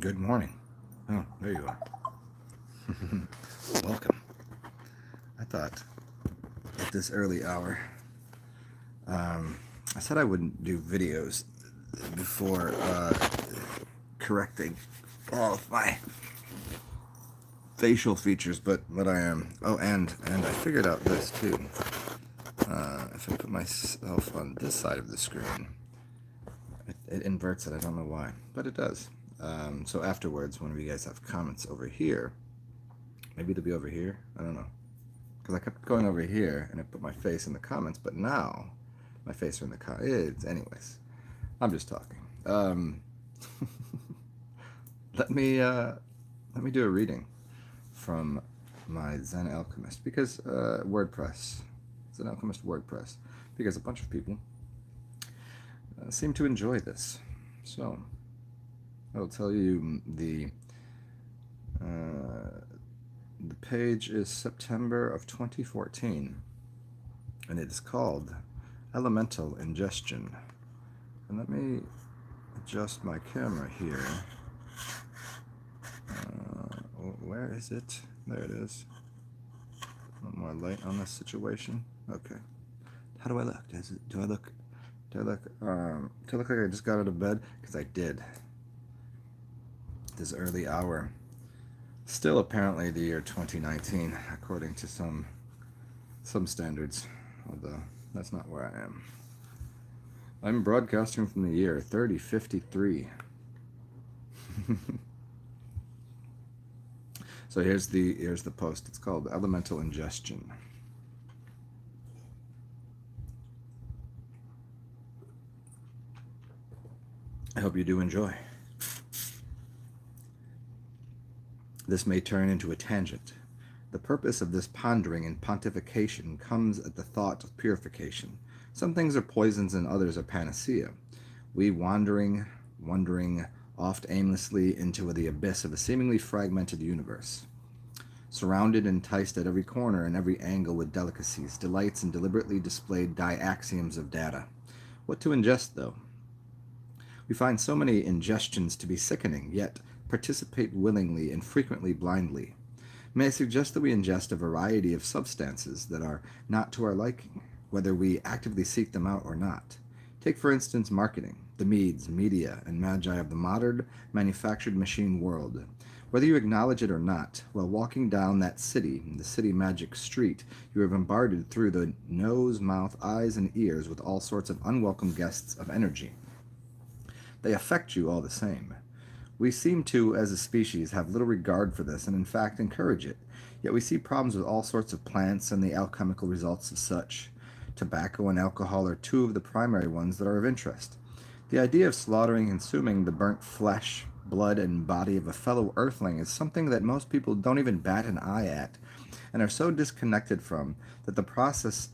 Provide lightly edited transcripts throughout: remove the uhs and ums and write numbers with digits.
Good morning. Oh, there you are. Welcome. I thought at this early hour, I said I wouldn't do videos before correcting all of my facial features, but I am. Oh, and I figured out this too. If I put myself on this side of the screen, it inverts it. I don't know why, but it does. So afterwards, when you guys have comments over here, maybe it'll be over here. I don't know. Because I kept going over here and I put my face in the comments, but now my face are in the comments. Anyways, I'm just talking. Let me do a reading from my Zen Alchemist because WordPress, Zen Alchemist WordPress, because a bunch of people seem to enjoy this. So I'll tell you the page is September of 2014, and it is called Elemental Ingestion. And let me adjust my camera here. Where is it? There it is. A little more light on this situation. Okay. How do I look? Do I look like I just got out of bed? Because I did. This early hour. Still apparently the year 2019, according to some standards, although that's not where I am. I'm broadcasting from the year 3053. So here's the post. It's called Elemental Ingestion. I hope you do enjoy. This may turn into a tangent. The purpose of this pondering and pontification comes at the thought of purification. Some things are poisons and others are panacea. We wandering oft aimlessly into the abyss of a seemingly fragmented universe. Surrounded and enticed at every corner and every angle with delicacies, delights, and deliberately displayed diaxioms of data. What to ingest, though? We find so many ingestions to be sickening, yet participate willingly and frequently blindly. May I suggest that we ingest a variety of substances that are not to our liking, whether we actively seek them out or not. Take, for instance, marketing, the medes, media, and magi of the modern, manufactured machine world. Whether you acknowledge it or not, while walking down that city, the city magic street, you are bombarded through the nose, mouth, eyes, and ears with all sorts of unwelcome guests of energy. They affect you all the same. We seem to, as a species, have little regard for this and in fact encourage it, yet we see problems with all sorts of plants and the alchemical results of such. Tobacco and alcohol are two of the primary ones that are of interest. The idea of slaughtering and consuming the burnt flesh, blood, and body of a fellow earthling is something that most people don't even bat an eye at, and are so disconnected from that the process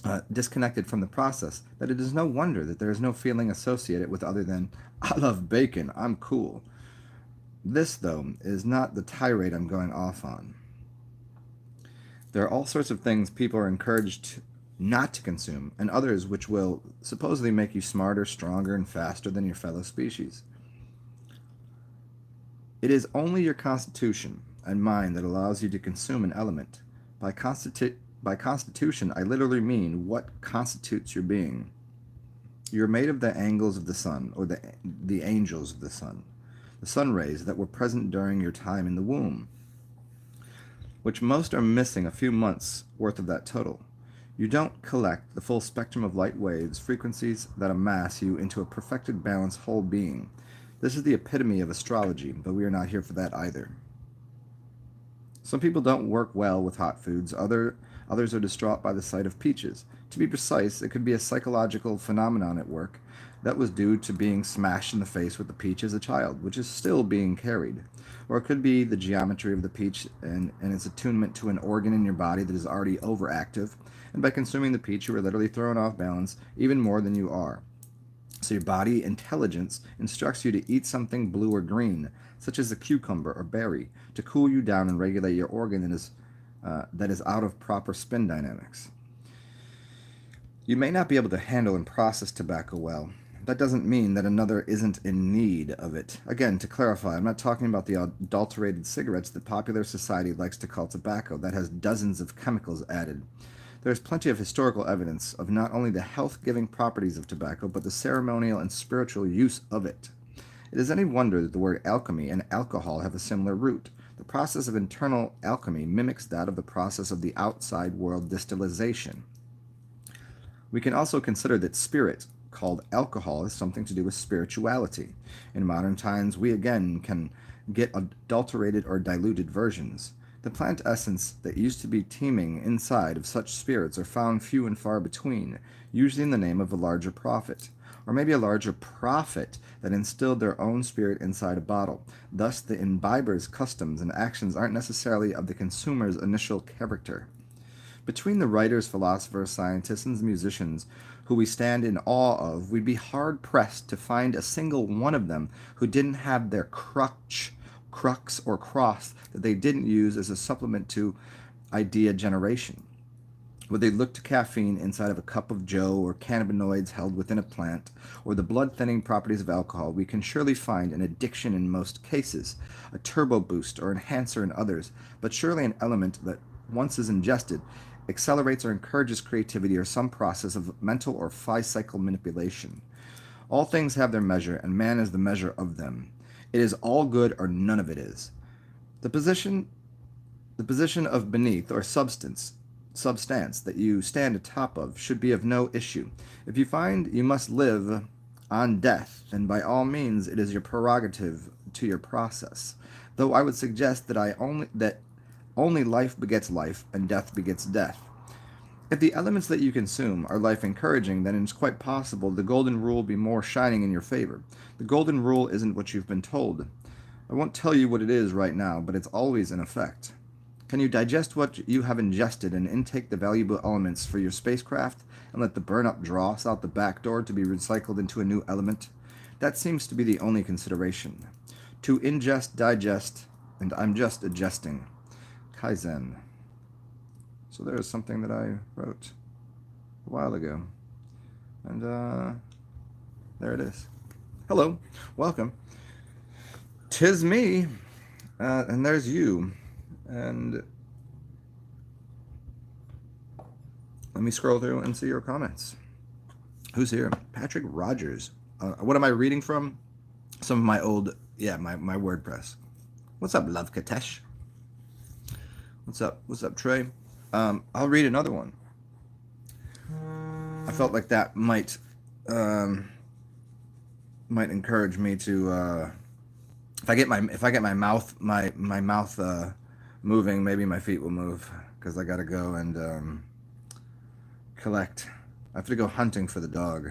that it is no wonder that there is no feeling associated with other than, I love bacon, I'm cool. This, though, is not the tirade I'm going off on. There are all sorts of things people are encouraged not to consume, and others which will supposedly make you smarter, stronger, and faster than your fellow species. It is only your constitution and mind that allows you to consume an element. By constitution, I literally mean what constitutes your being. You're made of the angles of the sun, or the angels of the sun rays that were present during your time in the womb, which most are missing a few months' worth of that total. You don't collect the full spectrum of light waves, frequencies that amass you into a perfected, balanced whole being. This is the epitome of astrology, but we are not here for that either. Some people don't work well with hot foods. Others are distraught by the sight of peaches. To be precise, it could be a psychological phenomenon at work that was due to being smashed in the face with the peach as a child, which is still being carried. Or it could be the geometry of the peach and its attunement to an organ in your body that is already overactive, and by consuming the peach you are literally thrown off balance even more than you are. So your body intelligence instructs you to eat something blue or green, such as a cucumber or berry, to cool you down and regulate your organ that is out of proper spin dynamics. You may not be able to handle and process tobacco well. that doesn't mean that another isn't in need of it. Again, to clarify, I'm not talking about the adulterated cigarettes that popular society likes to call tobacco that has dozens of chemicals added. There is plenty of historical evidence of not only the health-giving properties of tobacco, but the ceremonial and spiritual use of it. It is any wonder that the word alchemy and alcohol have a similar root. The process of internal alchemy mimics that of the process of the outside world distillation. We can also consider that spirit, called alcohol, has something to do with spirituality. In modern times, we again can get adulterated or diluted versions. The plant essence that used to be teeming inside of such spirits are found few and far between, usually in the name of a larger prophet, or maybe a larger prophet that instilled their own spirit inside a bottle. Thus, the imbiber's customs and actions aren't necessarily of the consumer's initial character. Between the writers, philosophers, scientists, and musicians who we stand in awe of, we'd be hard-pressed to find a single one of them who didn't have their crux, or cross that they didn't use as a supplement to idea generation. Would they look to caffeine inside of a cup of joe, or cannabinoids held within a plant, or the blood-thinning properties of alcohol, we can surely find an addiction in most cases, a turbo boost or enhancer in others, but surely an element that, once is ingested, accelerates or encourages creativity or some process of mental or physical manipulation. All things have their measure, and man is the measure of them. It is all good or none of it is. The position of beneath or substance that you stand atop of should be of no issue. If you find you must live on death, then by all means it is your prerogative to your process. Though I would suggest that only life begets life and death begets death. If the elements that you consume are life encouraging, then it's quite possible the golden rule be more shining in your favor. The golden rule isn't what you've been told. I won't tell you what it is right now, but it's always in effect. Can you digest what you have ingested and intake the valuable elements for your spacecraft and let the burn-up dross out the back door to be recycled into a new element? That seems to be the only consideration. To ingest, digest, and I'm just adjusting. Kaizen. So there is something that I wrote a while ago. And there it is. Hello, welcome. 'Tis me, and there's you. And let me scroll through and see your comments. Who's here? Patrick Rogers. What am I reading from? Some of my old, my WordPress. What's up, Love Katesh? What's up? What's up, Trey? I'll read another one. I felt like that might encourage me to if I get my mouth moving, maybe my feet will move, because I gotta go and collect. I have to go hunting for the dog,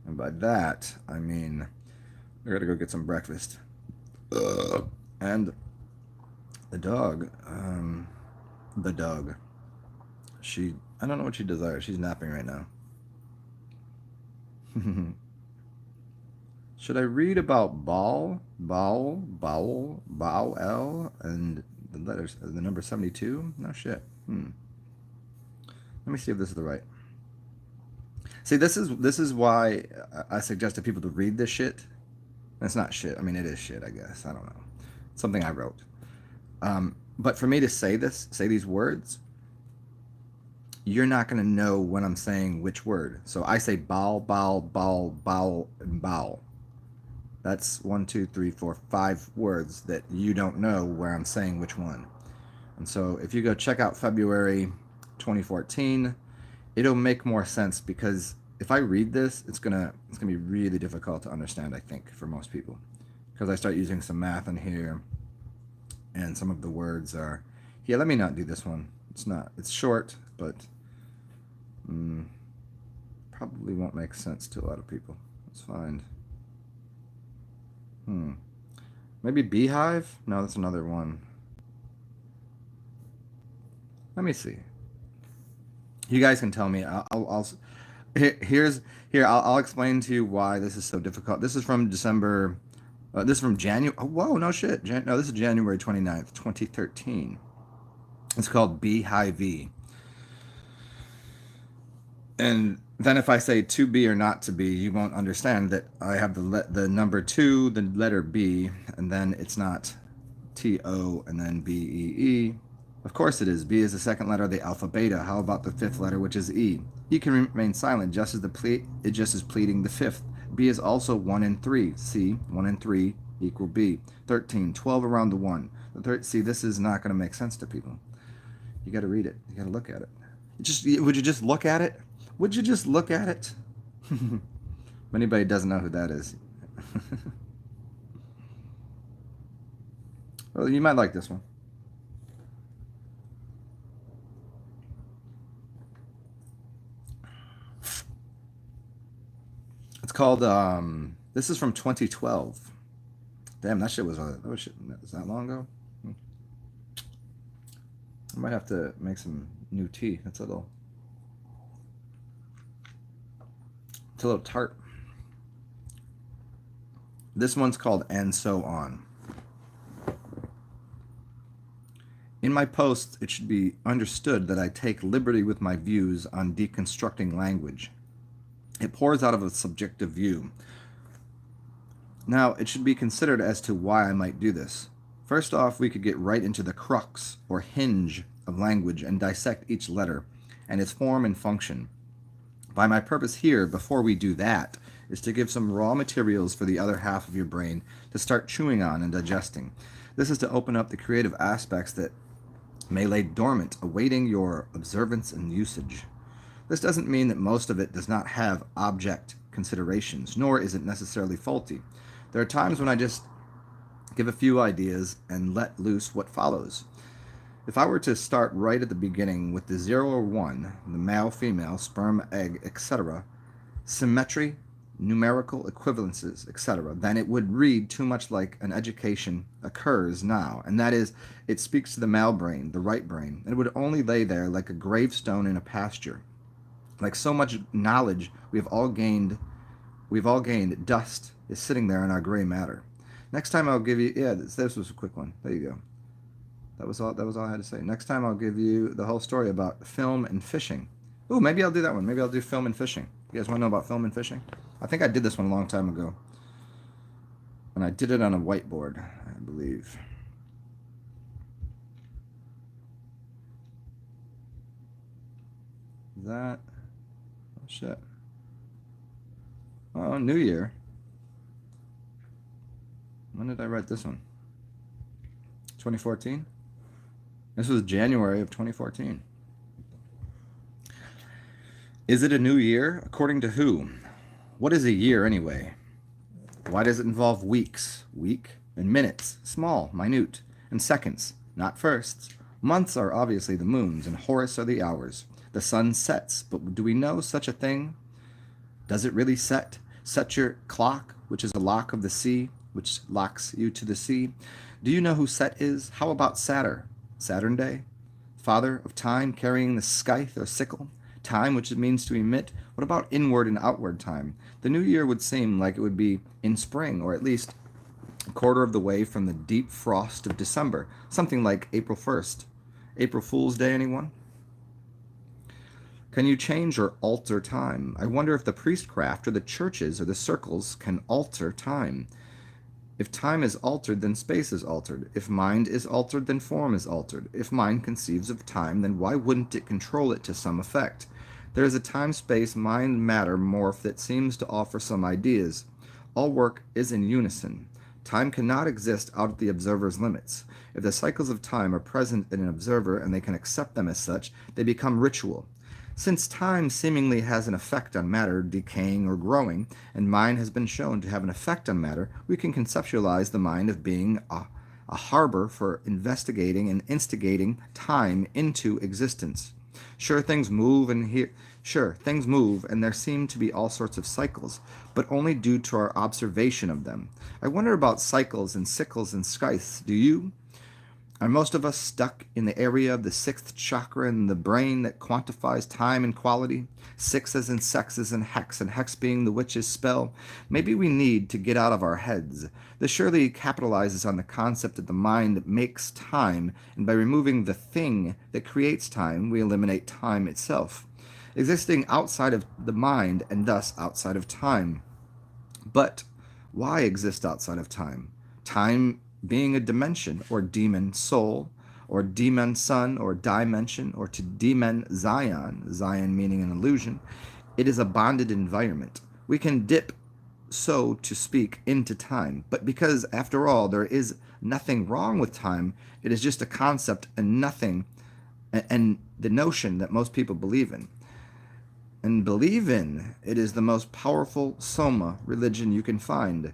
and by that I mean I gotta go get some breakfast. And the dog, I don't know what she desires. She's napping right now. Should I read about bowel, and the letters, the number 72? No shit. Let me see if this is the right. See, this is why I suggested people to read this shit. It's not shit. I mean, it is shit, I guess. I don't know. It's something I wrote. But for me to say these words, you're not going to know when I'm saying which word. So I say bowel, and bowel. That's 1, 2, 3, 4, 5 words that you don't know where I'm saying which one. And so if you go check out February 2014, it'll make more sense, because if I read this, it's gonna be really difficult to understand, I think, for most people, because I start using some math in here, and some of the words are. Yeah, let me not do this one. It's short, but probably won't make sense to a lot of people. Let's find. Maybe beehive? No, that's another one. Let me see. You guys can tell me. I'll explain to you why this is so difficult. This is from December. This is from January. Oh, whoa, no shit. No, this is January 29th, 2013. It's called Beehive. And Then if I say to be or not to be, you won't understand that I have the number 2, the letter B, and then it's not T-O and then B-E-E. Of course it is. B is the second letter of the alpha beta. How about the fifth letter, which is E? E can remain silent just as it just is pleading the fifth. B is also 1 and 3. See, 1 and 3 equal B. 13, 12 around the 1. See, this is not going to make sense to people. You got to read it. You got to look at it. Would you just look at it? Would you just look at it? If anybody doesn't know who that is. Well, you might like this one. It's called, this is from 2012. Damn, that shit was that long ago? I might have to make some new tea. It's a little tart. This one's called And So On. In my posts, it should be understood that I take liberty with my views on deconstructing language. It pours out of a subjective view. Now, it should be considered as to why I might do this. First off, we could get right into the crux or hinge of language and dissect each letter and its form and function. By my purpose here, before we do that, is to give some raw materials for the other half of your brain to start chewing on and digesting. This is to open up the creative aspects that may lay dormant, awaiting your observance and usage. This doesn't mean that most of it does not have object considerations, nor is it necessarily faulty. There are times when I just give a few ideas and let loose what follows. If I were to start right at the beginning with the 0 or 1, the male, female, sperm, egg, etc., symmetry, numerical equivalences, etc., then it would read too much like an education occurs now, and that is, it speaks to the male brain, the right brain, and it would only lay there like a gravestone in a pasture. Like so much knowledge we've all gained, dust is sitting there in our gray matter. Next time I'll give you, this was a quick one. There you go. That was all I had to say. Next time I'll give you the whole story about film and fishing. Ooh, maybe I'll do that one. Maybe I'll do film and fishing. You guys want to know about film and fishing? I think I did this one a long time ago. And I did it on a whiteboard, I believe. That, oh shit. Oh, New Year. When did I write this one? 2014? This was January of 2014. Is it a new year? According to who? What is a year anyway? Why does it involve weeks, week, and minutes, small, minute, and seconds, not firsts? Months are obviously the moons, and Horus are the hours. The sun sets, but do we know such a thing? Does it really set? Set your clock, which is a lock of the sea, which locks you to the sea. Do you know who Set is? How about Saturn Day? Father of time, carrying the scythe or sickle? Time, which it means to emit. What about inward and outward time? The new year would seem like it would be in spring, or at least a quarter of the way from the deep frost of December, something like April 1st. April Fool's Day, anyone? Can you change or alter time? I wonder if the priestcraft or the churches or the circles can alter time. If time is altered, then space is altered. If mind is altered, then form is altered. If mind conceives of time, then why wouldn't it control it to some effect? There is a time-space mind-matter morph that seems to offer some ideas. All work is in unison. Time cannot exist out of the observer's limits. If the cycles of time are present in an observer and they can accept them as such, they become ritual. Since time seemingly has an effect on matter decaying or growing, and mind has been shown to have an effect on matter, we can conceptualize the mind of being a harbor for investigating and instigating time into existence. Things move and there seem to be all sorts of cycles, but only due to our observation of them. I wonder about cycles and sickles and scythes. Do you? Are most of us stuck in the area of the sixth chakra in the brain that quantifies time and quality? Sixes and sexes and hex being the witch's spell? Maybe we need to get out of our heads. This surely capitalizes on the concept that the mind makes time, and by removing the thing that creates time, we eliminate time itself. existing outside of the mind and thus outside of time. But why exist outside of time? Time being a dimension, or demon soul, or demon sun, or dimension, or to demon Zion, Zion meaning an illusion. It is a bonded environment. We can dip, so to speak, into time, but because, after all, there is nothing wrong with time, it is just a concept and nothing, and the notion that most people believe in. And believe in, it is the most powerful soma religion you can find.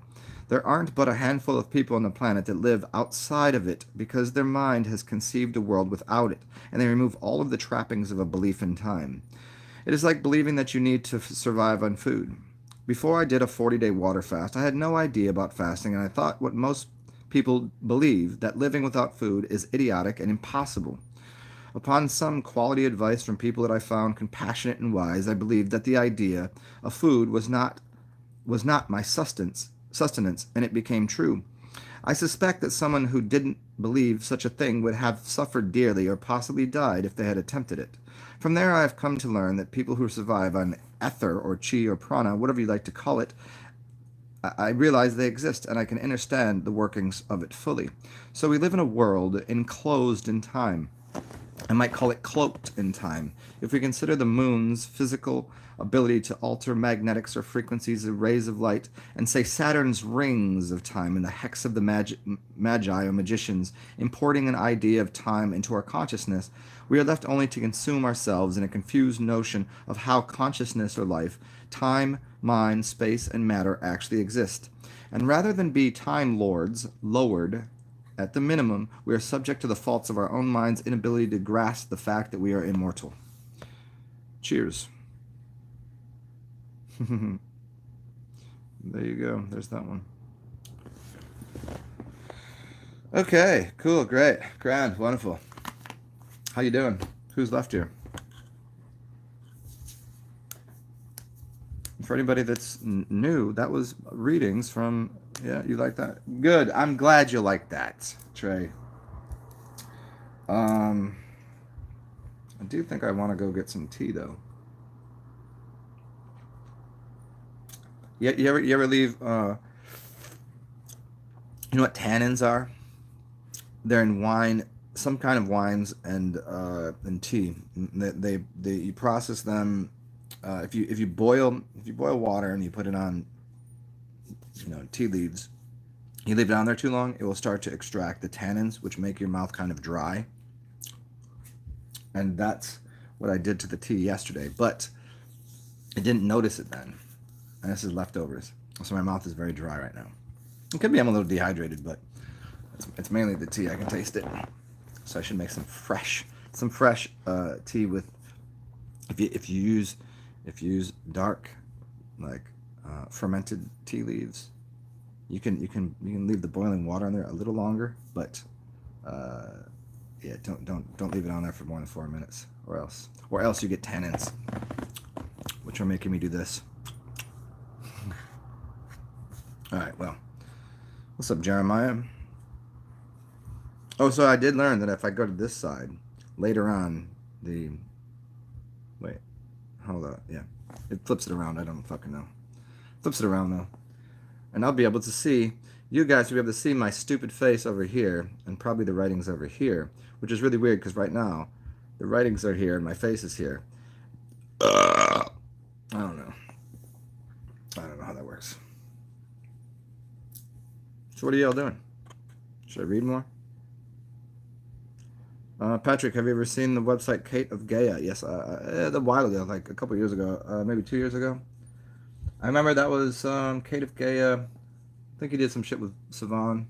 There aren't but a handful of people on the planet that live outside of it because their mind has conceived a world without it, and they remove all of the trappings of a belief in time. It is like believing that you need to survive on food. Before I did a 40-day water fast, I had no idea about fasting, and I thought what most people believe, that living without food is idiotic and impossible. Upon some quality advice from people that I found compassionate and wise, I believed that the idea of food was not my sustenance, and it became true. I suspect that someone who didn't believe such a thing would have suffered dearly or possibly died if they had attempted it. From there I have come to learn that people who survive on ether or chi or prana, whatever you like to call it, I realize they exist, and I can understand the workings of it fully. So we live in a world enclosed in time. I might call it cloaked in time. If we consider the moon's physical ability to alter magnetics or frequencies of rays of light, and say Saturn's rings of time and the hex of the magi or magicians importing an idea of time into our consciousness, we are left only to consume ourselves in a confused notion of how consciousness or life, time, mind, space, and matter actually exist. And rather than be time lords, lowered, at the minimum, we are subject to the faults of our own mind's inability to grasp the fact that we are immortal. Cheers. There you go. There's that one. Okay, cool, great, grand, wonderful. How you doing? Who's left here? For anybody that's new, that was readings from, yeah, you like that? Good, I'm glad you like that, Trey. I do think I want to go get some tea, though. You ever leave, you know what tannins are? They're in wine, some kind of wines and tea. They you process them. If you boil water and you put it on, tea leaves, you leave it on there too long, it will start to extract the tannins, which make your mouth kind of dry. And that's what I did to the tea yesterday, but I didn't notice it then. And this is leftovers, so my mouth is very dry right now. It could be I'm a little dehydrated, but it's mainly the tea. I can taste it, so I should make some fresh tea with. If you use dark, like fermented tea leaves, you can leave the boiling water on there a little longer, but yeah, don't leave it on there for more than 4 minutes, or else you get tannins, which are making me do this. All right, well, what's up, Jeremiah? Oh, so I did learn that if I go to this side later on, wait, hold on, yeah, it flips it around. I don't fucking know. Flips it around though, and I'll be able to see. You guys will be able to see my stupid face over here, and probably the writings over here, which is really weird because right now the writings are here and my face is here. I don't know. I don't know how that works. So what are y'all doing? Should I read more? Patrick, have you ever seen the website Kate of Gaia? Yes, a while ago, like a couple years ago, maybe 2 years ago. I remember that was Kate of Gaia. I think he did some shit with Savan.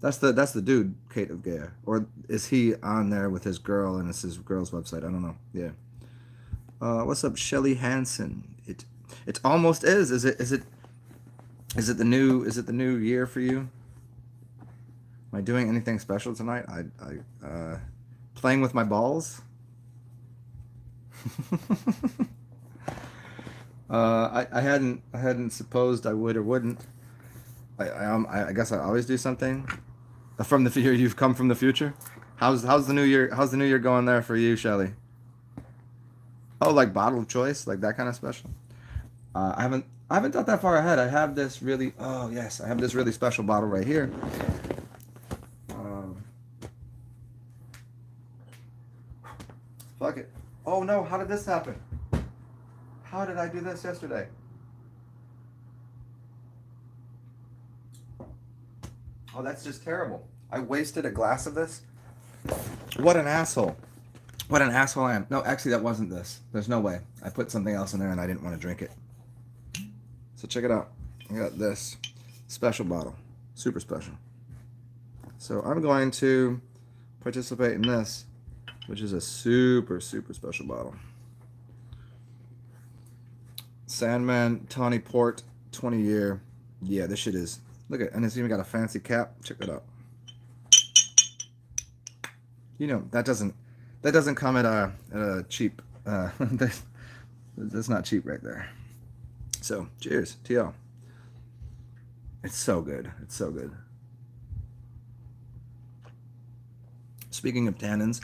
That's the dude, Kate of Gaia, or is he on there with his girl and it's his girl's website? I don't know. Yeah. What's up, Shelly Hansen? It almost is. Is it the new year for you? Am I doing anything special tonight? I playing with my balls. I hadn't supposed I would or wouldn't. I guess I always do something. From the future, you've come from the future. How's the new year? How's the new year going there for you, Shelly? Oh, like bottle of choice, like that kind of special. I haven't thought that far ahead. I have this really. Oh yes, I have this really special bottle right here. Um, Fuck it. Oh no! How did this happen? How did I do this yesterday? Oh, that's just terrible. I wasted a glass of this. What an asshole. What an asshole I am. No, actually, that wasn't this. There's no way. I put something else in there and I didn't want to drink it. So check it out. I got this special bottle. Super special. So I'm going to participate in this, which is a super, super special bottle. Sandman Tawny Port 20 year. Yeah, this shit is. Look at, and it's even got a fancy cap. Check it out. You know, that doesn't come at a cheap, that's not cheap right there. So, cheers, TL. It's so good. It's so good. Speaking of tannins,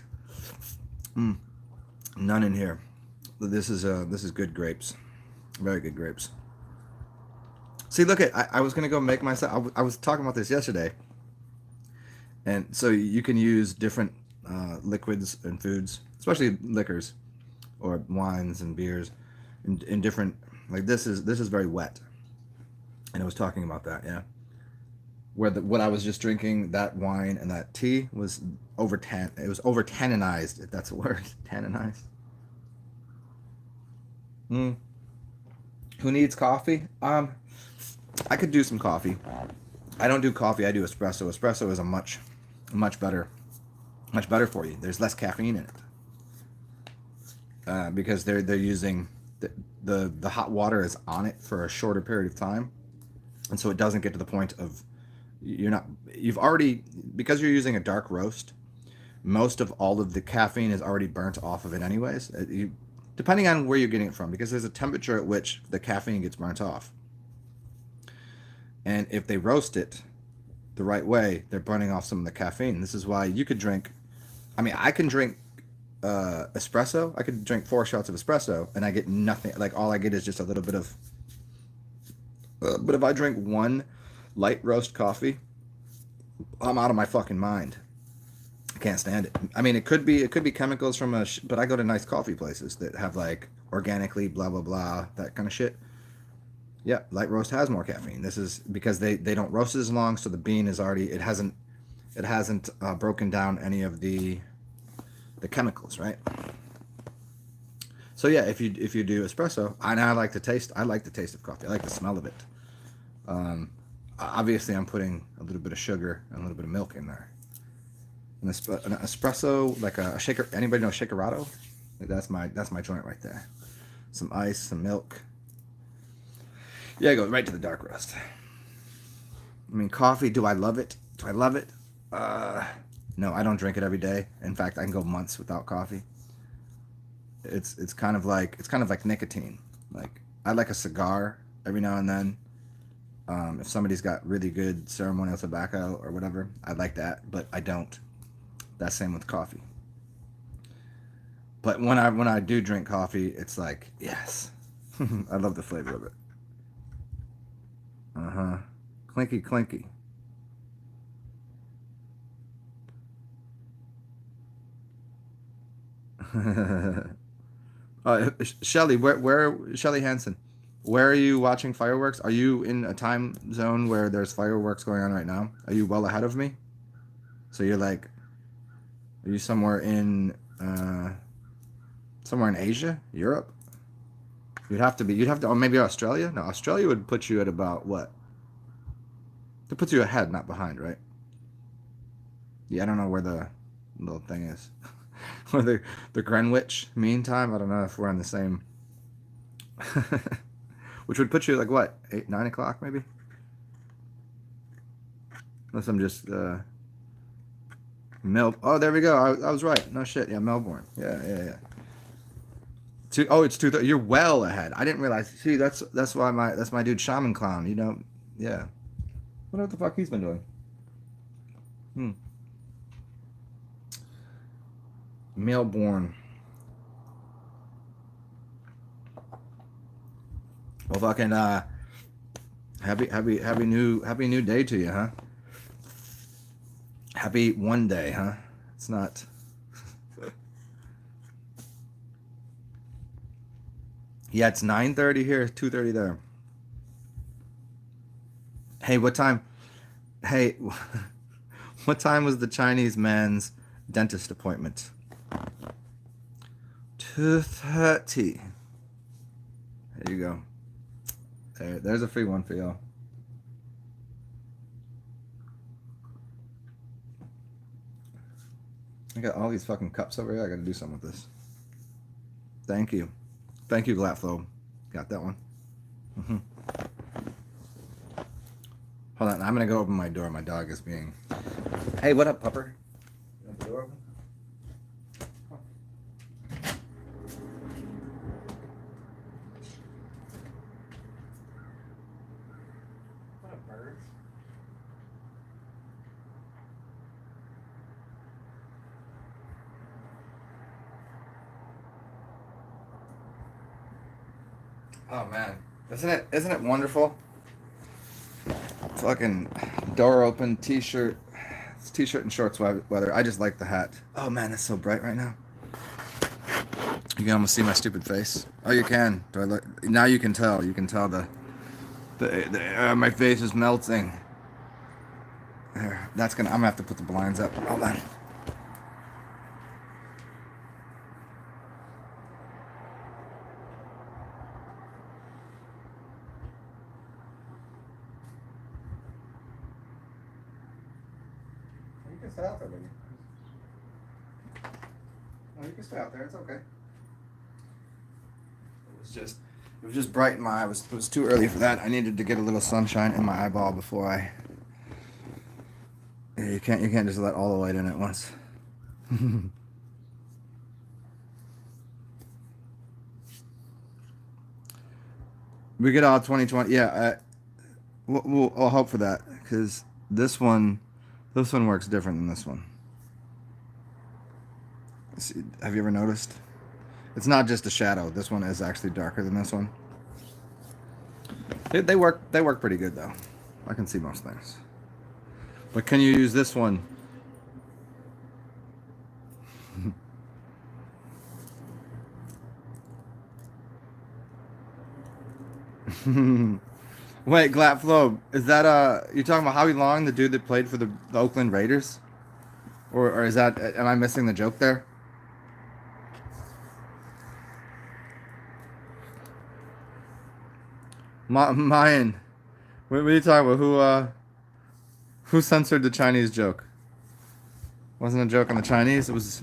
none in here. This is good grapes, very good grapes. See, look at I was gonna go make myself. I was talking about this yesterday, and so you can use different liquids and foods, especially liquors or wines and beers, in different. Like this is very wet, and I was talking about that. Yeah, where what I was just drinking, that wine and that tea was it was over tannинized, if that's a word. Tannинized. Mm. Who needs coffee? I could do some coffee. I don't do coffee. I do espresso. Espresso is a much better for you. There's less caffeine in it because they're using the hot water is on it for a shorter period of time, and so it doesn't get to the point of you've already, because you're using a dark roast. Most of all of the caffeine is already burnt off of it anyways. Depending on where you're getting it from, because there's a temperature at which the caffeine gets burnt off. And if they roast it the right way, they're burning off some of the caffeine. This is why you could drink. I mean, I can drink espresso. I could drink 4 shots of espresso, and I get nothing. Like all I get is just a little bit of. But if I drink one light roast coffee, I'm out of my fucking mind. I can't stand it. I mean, it could be chemicals from but I go to nice coffee places that have like organically blah blah blah, that kind of shit. Yeah, light roast has more caffeine. This is because they don't roast it as long, so the bean is already it hasn't broken down any of the chemicals, right? So yeah, if you do espresso, I like the taste of coffee. I like the smell of it. Obviously, I'm putting a little bit of sugar and a little bit of milk in there. An espresso, like a shaker. Anybody know shakerado? That's my joint right there. Some ice, some milk. Yeah, it goes right to the dark roast. I mean, coffee. Do I love it? Do I love it? No, I don't drink it every day. In fact, I can go months without coffee. It's kind of like nicotine. Like I like a cigar every now and then. If somebody's got really good ceremonial tobacco or whatever, I like that, but I don't. That's same with coffee. But when I do drink coffee, it's like yes, I love the flavor of it. Uh huh. Clinky clinky. Shelly, where Shelly Hansen, where are you watching fireworks? Are you in a time zone where there's fireworks going on right now? Are you well ahead of me? So you're like, are you somewhere in Asia, Europe? You'd have to, or maybe Australia. No, Australia would put you at about what? It puts you ahead, not behind, right? Yeah, I don't know where the little thing is. Or the Greenwich Mean Time. I don't know if we're on the same. Which would put you like what, 8, 9 o'clock maybe? Unless I'm just Oh, there we go. I was right. No shit. Yeah, Melbourne. Yeah, yeah, yeah. It's 2:30. You're well ahead. I didn't realize. See, that's why my dude Shaman Clown. Yeah. What the fuck he's been doing? Hmm. Melbourne. Well, fucking happy new day to you, huh? Happy one day, huh? It's not. Yeah, it's 9:30 here, 2:30 there. Hey, what time? Hey, what time was the Chinese man's dentist appointment? 2:30. There you go. There's a free one for y'all. I got all these fucking cups over here. I gotta do something with this. Thank you. Thank you, Glatflow. Got that one. Mm-hmm. Hold on. I'm gonna go open my door. My dog is being... Hey, what up, pupper? You want the door open? Oh. What up, birds? Oh man, isn't it wonderful? Fucking door open, t-shirt. It's t-shirt and shorts weather. I just like the hat. Oh man, it's so bright right now. You can almost see my stupid face. Oh, you can. Do I look? Now you can tell. You can tell my face is melting. There. That's gonna. I'm gonna have to put the blinds up. Hold on. You can stay out there, baby. No, you can stay out there. It's okay. It was just bright in my eye. It was too early for that. I needed to get a little sunshine in my eyeball before I. Yeah, you can't just let all the light in at once. We get all 2020. Yeah, I'll hope for that because this one works different than this one. See, have you ever noticed? It's not just a shadow. This one is actually darker than this one. They work pretty good though. I can see most things. But can you use this one? Wait, Glatflow, is that you talking about Howie Long, the dude that played for the Oakland Raiders? Or is that, am I missing the joke there? Mayan, what are you talking about? Who censored the Chinese joke? Wasn't a joke on the Chinese. It was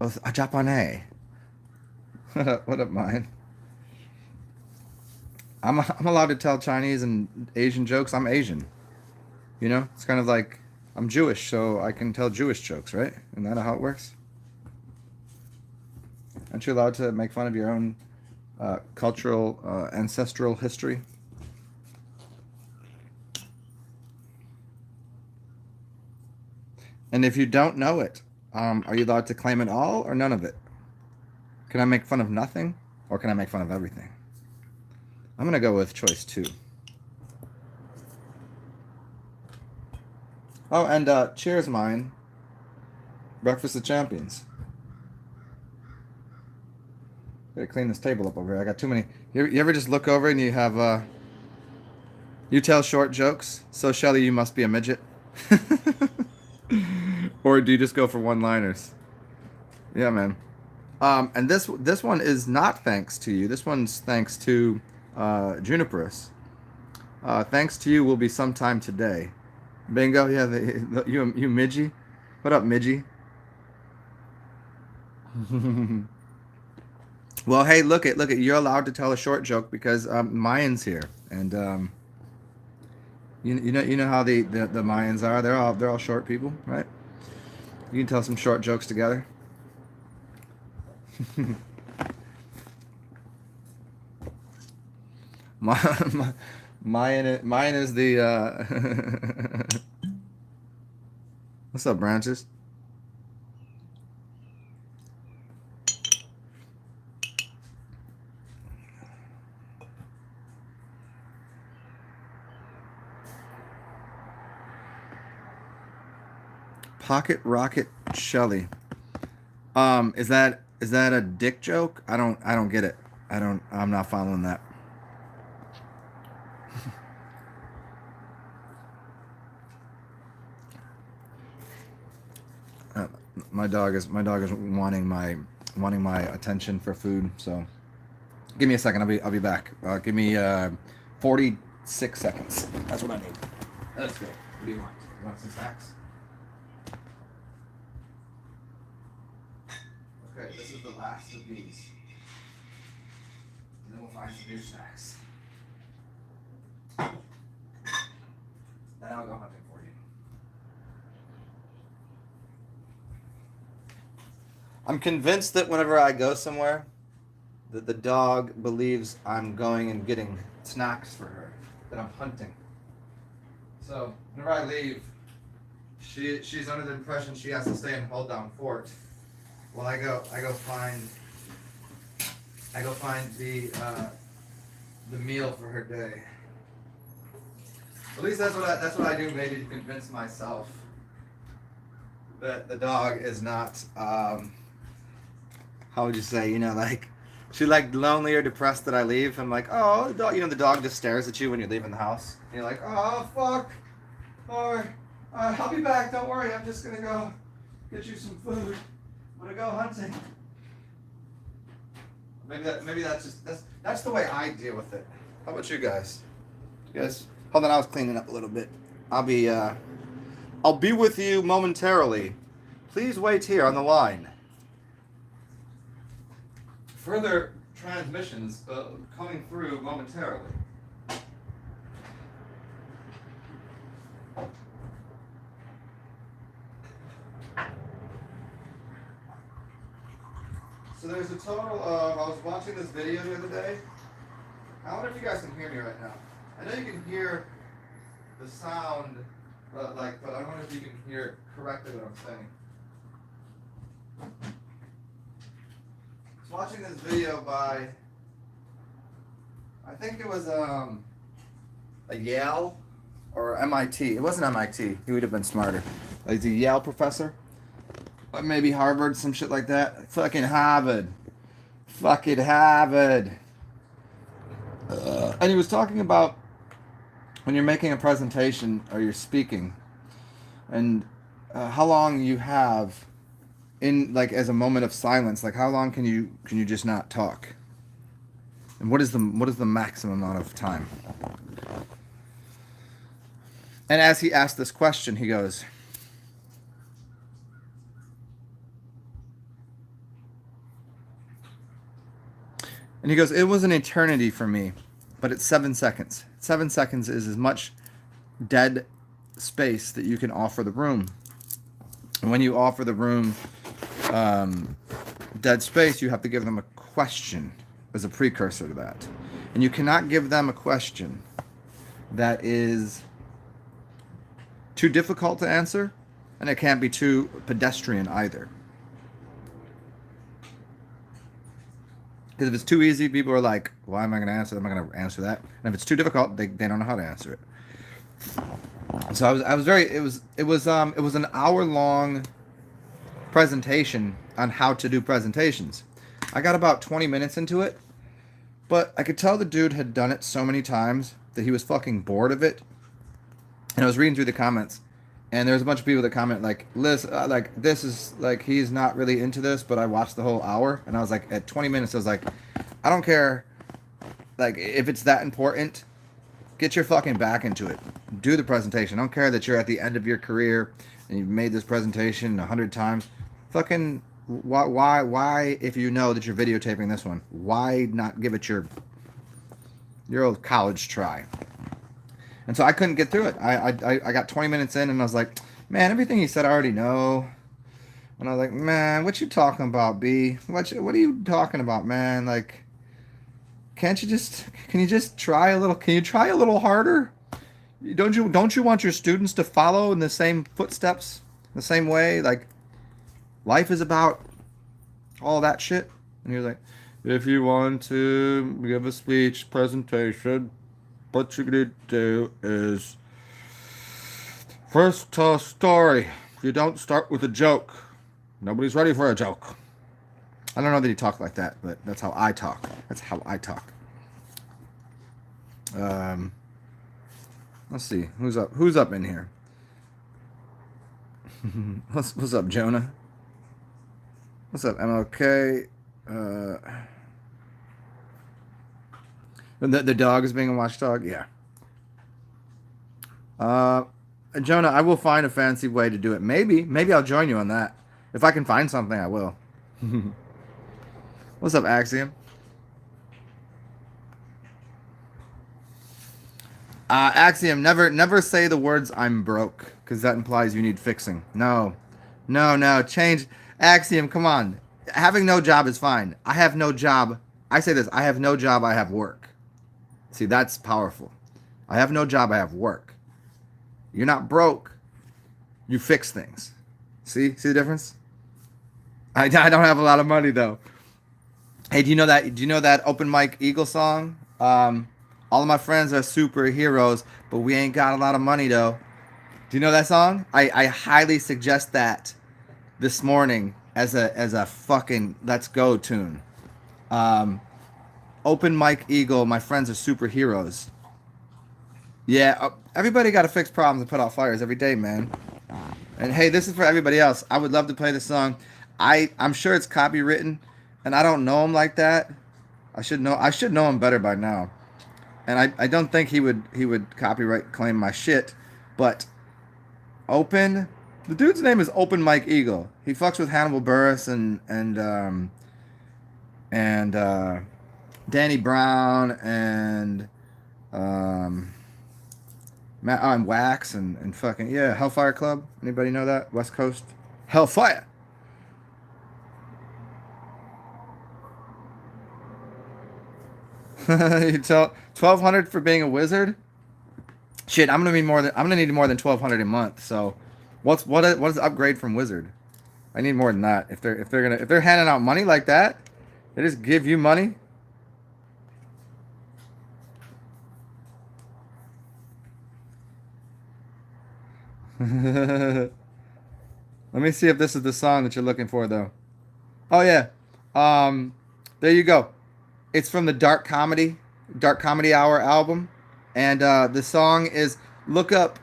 a Japanese. What up, Mayan? I'm allowed to tell Chinese and Asian jokes. I'm Asian. You know, it's kind of like I'm Jewish, so I can tell Jewish jokes, right? Isn't that how it works? Aren't you allowed to make fun of your own cultural, ancestral history? And if you don't know it, are you allowed to claim it all or none of it? Can I make fun of nothing, or can I make fun of everything? I'm gonna go with choice 2. Oh, and cheers, mine. Breakfast of Champions. Gotta clean this table up over here. I got too many. You ever just look over and you have you tell short jokes? So Shelly, you must be a midget. Or do you just go for one-liners? Yeah, man. And this one is not thanks to you. This one's thanks to Juniperus. Thanks to you will be sometime today. Bingo. Yeah, you Midgie. What up, Midgie? Well, hey, look at you're allowed to tell a short joke because Mayans here, and you know how the Mayans are. They're all short people, right? You can tell some short jokes together. Mayan is the what's up, Branches? Pocket Rocket Shelly. Is that a dick joke? I don't get it. I'm not following that. My dog is wanting my attention for food. So give me a second. I'll be back. Give me 46 seconds. That's what I need. Let's go. What do you want? You want some snacks? Okay, this is the last of these. And then we'll find some new snacks. Then I'll go hunting for you. I'm convinced that whenever I go somewhere, that the dog believes I'm going and getting snacks for her, that I'm hunting. So whenever I leave, she's under the impression she has to stay and hold down fort. Well, I go find the meal for her day. At least that's what I do, maybe to convince myself that the dog is not how would you say, like she's like lonely or depressed that I leave. I'm like, oh, the dog, the dog just stares at you when you're leaving the house. And you're like, oh fuck, or I'll be back. Don't worry, I'm just gonna go get you some food. I'm gonna go hunting. Maybe that's the way I deal with it. How about you guys? You guys, hold on, I was cleaning up a little bit. I'll be with you momentarily. Please wait here on the line. Further transmissions coming through momentarily. So there's a total of, I was watching this video the other day. I wonder if you guys can hear me right now. I know you can hear the sound, but I wonder if you can hear correctly what I'm saying. I was watching this video by, I think it was a Yale or MIT. It wasn't MIT. He would have been smarter. Like the Yale professor. Or maybe Harvard, some shit like that. Fucking Harvard. Fucking Harvard. And he was talking about when you're making a presentation or you're speaking, and how long you have in as a moment of silence. Like how long can you just not talk? And what is the maximum amount of time? And as he asked this question, he goes, it was an eternity for me, but it's 7 seconds. 7 seconds is as much dead space that you can offer the room. And when you offer the room dead space, you have to give them a question as a precursor to that. And you cannot give them a question that is too difficult to answer, and it can't be too pedestrian either. Because if it's too easy, people are like, why am I going to answer? I'm not going to answer that. And if it's too difficult, they don't know how to answer it. So it was an hour-long presentation on how to do presentations. I got about 20 minutes into it, but I could tell the dude had done it so many times that he was fucking bored of it. And I was reading through the comments, and there's a bunch of people that comment this is he's not really into this, but I watched the whole hour, and I was like, at 20 minutes, I was like, I don't care, if it's that important, get your fucking back into it. Do the presentation. I don't care that you're at the end of your career and you've made this presentation 100 times. Fucking why if you know that you're videotaping this one, why not give it your old college try? And so I couldn't get through it. I got 20 minutes in, and I was like, man, everything he said I already know. And I was like, man, what you talking about, B? What are you talking about, man? Can you just try a little? Can you try a little harder? Don't you want your students to follow in the same footsteps, the same way? Life is about all that shit. And he was like, if you want to give a speech presentation, what you're gonna do is first tell a story. You don't start with a joke. Nobody's ready for a joke. I don't know that he talked like that, but that's how I talk. That's how I talk. Um, let's see. Who's up? Who's up in here? What's up, Jonah? What's up, MLK? The dog is being a watchdog? Yeah. Jonah, I will find a fancy way to do it. Maybe I'll join you on that. If I can find something, I will. What's up, Axiom? Axiom, never say the words "I'm broke" because that implies you need fixing. No, no, change. Axiom, come on. Having no job is fine. I have no job. I say this. I have no job. I have work. See, that's powerful. I have no job. I have work. You're not broke. You fix things. See the difference? I don't have a lot of money though. Hey, do you know that? Do you know that Open Mike Eagle song? All of my friends are superheroes, but we ain't got a lot of money though. Do you know that song? I highly suggest that this morning as a fucking let's go tune. Open Mike Eagle, my friends are superheroes. Yeah, everybody got to fix problems and put out fires every day, man. And hey, this is for everybody else. I would love to play this song. I'm sure it's copywritten, and I don't know him like that. I should know him better by now. And I don't think he would copyright claim my shit. But the dude's name is Open Mike Eagle. He fucks with Hannibal Buress and Danny Brown and Matt Wax and fucking Hellfire Club. Anybody know that? West Coast Hellfire. You tell 1,200 for being a wizard. Shit, I'm gonna need more than 1,200 a month. So, what is the upgrade from wizard? I need more than that. If they're handing out money like that, they just give you money. Let me see if this is the song that you're looking for, though. Oh yeah, there you go. It's from the Dark Comedy Hour album, and the song is look up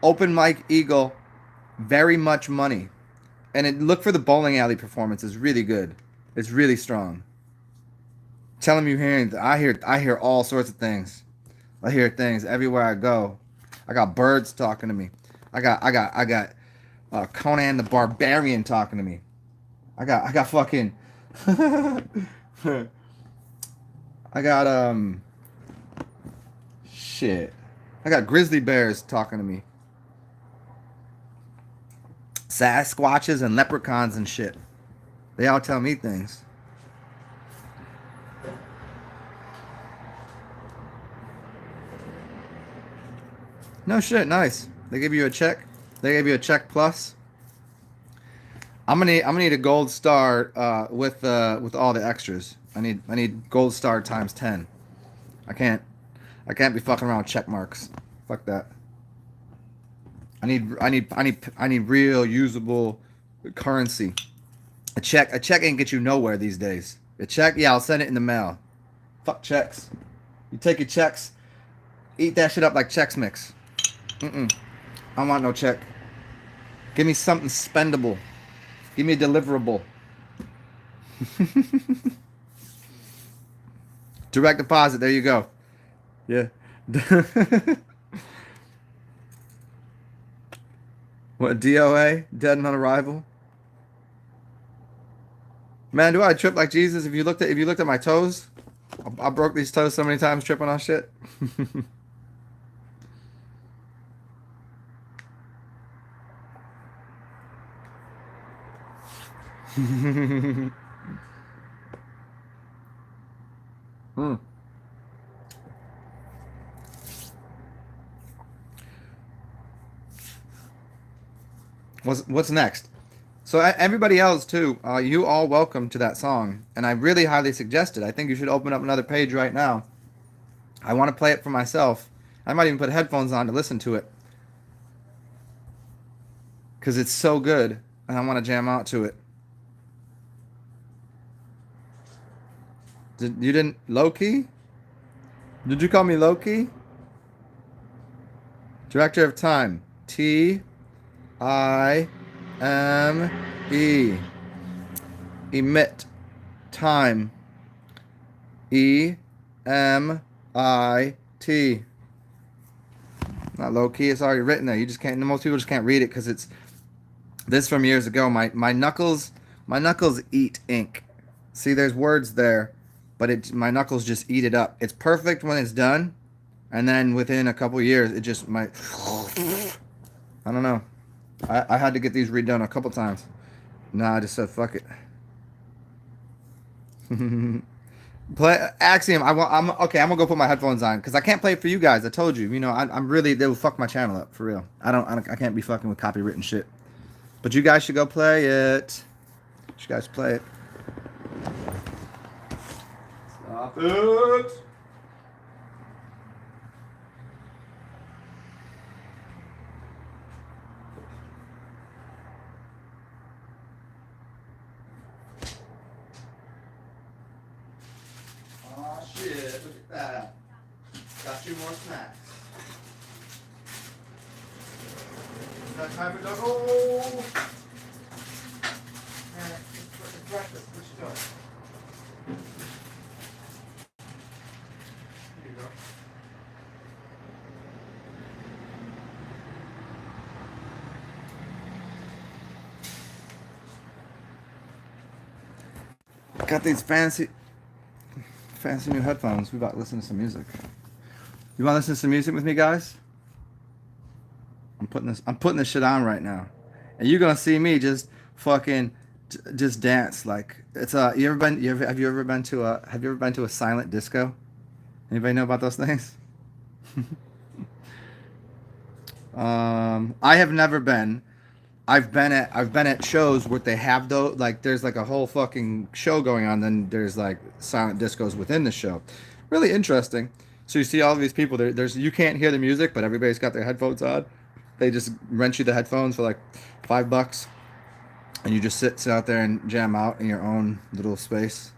Open Mike Eagle, Very Much Money, and look for the bowling alley performance. It's really good. It's really strong. Tell him you hearing. I hear all sorts of things. I hear things everywhere I go. I got birds talking to me. I got Conan the Barbarian talking to me. I got fucking I got shit. I got grizzly bears talking to me. Sasquatches and leprechauns and shit. They all tell me things. No shit, nice. They give you a check. They gave you a check plus. I'm gonna need a gold star with all the extras. I need gold star times 10. I can't be fucking around with check marks. Fuck that. I need real usable currency. A check ain't get you nowhere these days. A check, yeah, I'll send it in the mail. Fuck checks. You take your checks, eat that shit up like Chex Mix. I don't want no check. Give me something spendable. Give me a deliverable. Direct deposit. There you go. Yeah. What, DOA? Dead on arrival? Man, do I trip like Jesus? If you looked at my toes, I broke these toes so many times tripping on shit. What's next? So everybody else too, you all welcome to that song, and I really highly suggest it. I think you should open up another page right now. I want to play it for myself. I might even put headphones on to listen to it. because it's so good and I want to jam out to it. You didn't Loki? Did you call me Loki? Director of Time. Time. Emit. Time. Emit. Not low key. It's already written there. You just can't. Most people just can't read it because it's this from years ago. My knuckles eat ink. See, there's words there, but my knuckles just eat it up. It's perfect when it's done, and then within a couple years, it just might. I don't know. I had to get these redone a couple times. Nah, I just said fuck it. Play Axiom. I'm okay. I'm gonna go put my headphones on because I can't play it for you guys. I told you. You know, I'm really. They will fuck my channel up for real. I can't be fucking with copywritten shit. But you guys should go play it. You guys play it. Stop it. Oh shit, look at that. Got 2 more snacks. Is that time for double? It's breakfast. What you doing? Here you go. Got these fancy new headphones. We about to listen to some music. You want to listen to some music with me, guys? I'm putting this shit on right now, and you're gonna see me just fucking just dance like it's have you ever been to a silent disco? Anybody know about those things? I have never been. I've been at shows where they have those, like there's like a whole fucking show going on, then there's like silent discos within the show. Really interesting. So you see all of these people there's you can't hear the music, but everybody's got their headphones on. They just rent you the headphones for like $5, and you just sit out there and jam out in your own little space.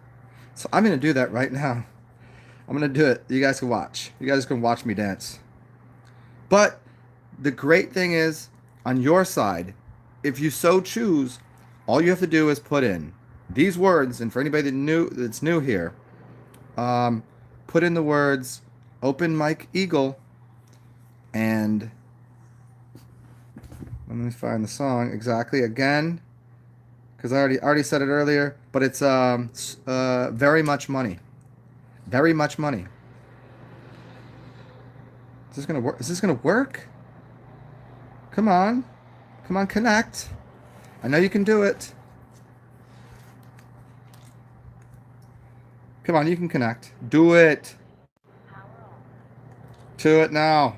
So I'm gonna do that right now. I'm gonna do it. You guys can watch. You guys can watch me dance. But the great thing is, on your side, if you so choose, all you have to do is put in these words, and for anybody that's new here, put in the words "Open Mike Eagle," and let me find the song exactly again, because I already said it earlier. But it's very much money, very much money. Is this gonna work? Is this gonna work? Come on. Come on, connect. I know you can do it. Come on, you can connect. Do it. To it now.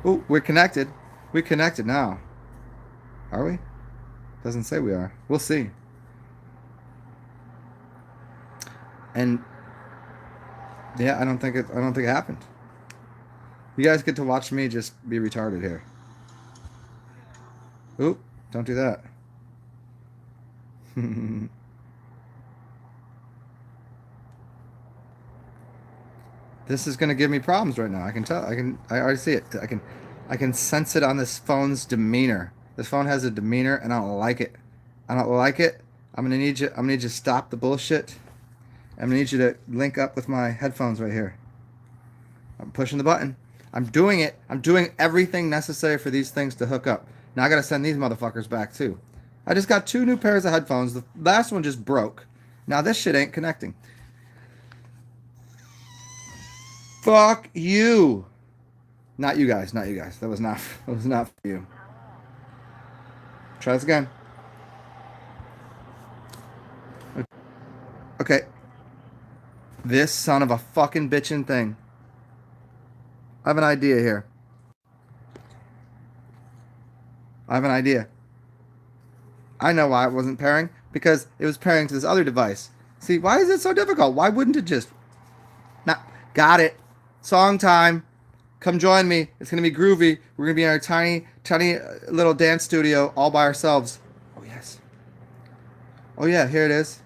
Oh, we're connected. We're connected now. Are we? Doesn't say we are. We'll see. And yeah, I don't think it happened. You guys get to watch me just be retarded here. Oop, don't do that. This is gonna give me problems right now. I can tell. I already see it. I can sense it on this phone's demeanor. This phone has a demeanor, and I don't like it. I don't like it. I'm gonna need you to stop the bullshit. I'm gonna need you to link up with my headphones right here. I'm pushing the button. I'm doing it. I'm doing everything necessary for these things to hook up. Now I gotta send these motherfuckers back too. I just got 2 new pairs of headphones. The last one just broke. Now this shit ain't connecting. Fuck you. Not you guys. Not you guys. That was not for you. Try this again. Okay. This son of a fucking bitchin' thing. I have an idea here. I have an idea. I know why it wasn't pairing. Because it was pairing to this other device. See, why is it so difficult? Why wouldn't it just... Nah, got it. Song time. Come join me. It's going to be groovy. We're going to be in our tiny, tiny little dance studio all by ourselves. Oh, yes. Oh, yeah, here it is.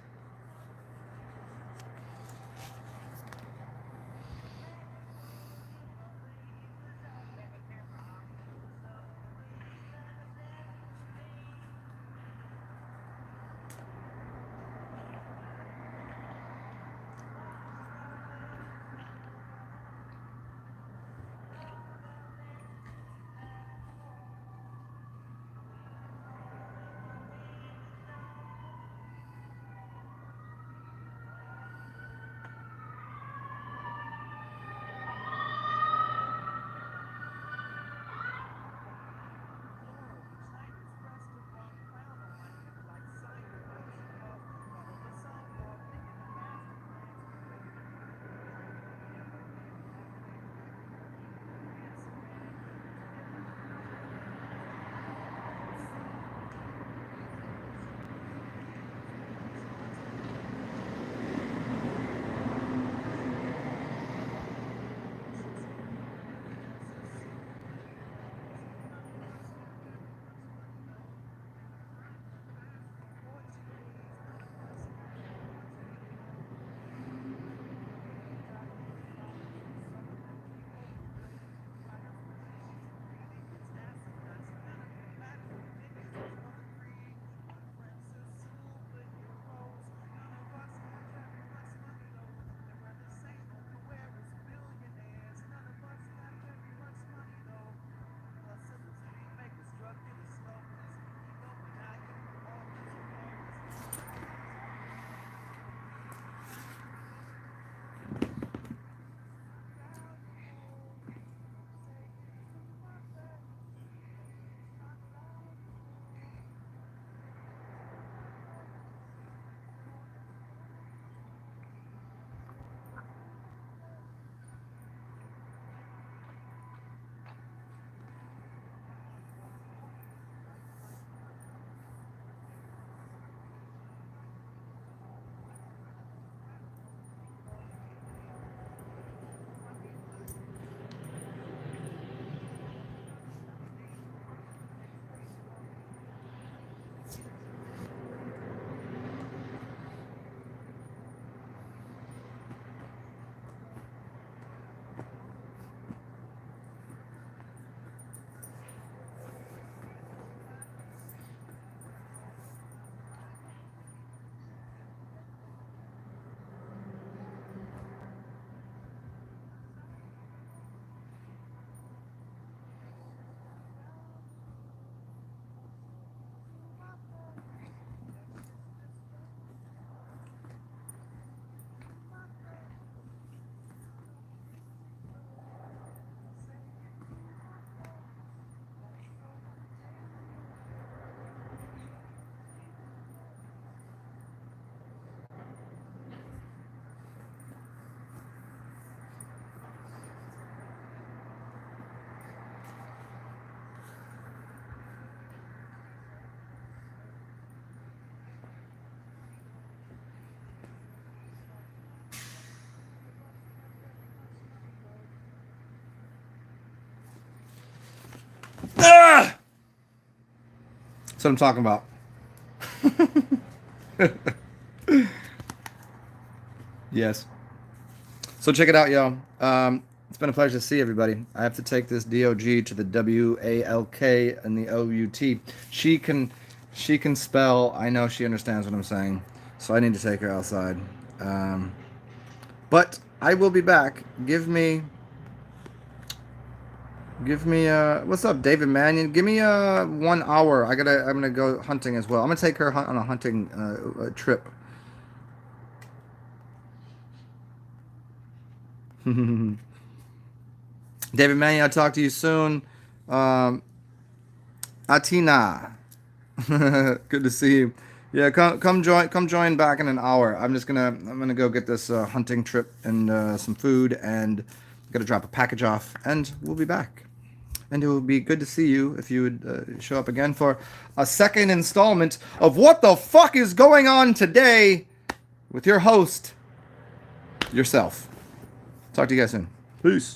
Ah! That's what I'm talking about. Yes. So check it out, y'all. It's been a pleasure to see everybody. I have to take this DOG to the WALK and the OUT. She can spell. I know she understands what I'm saying. So I need to take her outside. But I will be back. Give me what's up, David Mannion? Give me 1 hour. I'm gonna go hunting as well. I'm gonna take her on a hunting trip. David Mannion, I'll talk to you soon. Atina. Good to see you. Yeah, come join back in an hour. I'm gonna go get this hunting trip and some food, and gotta drop a package off, and we'll be back. And it will be good to see you if you would show up again for a second installment of What the Fuck is Going On Today with your host, yourself. Talk to you guys soon. Peace.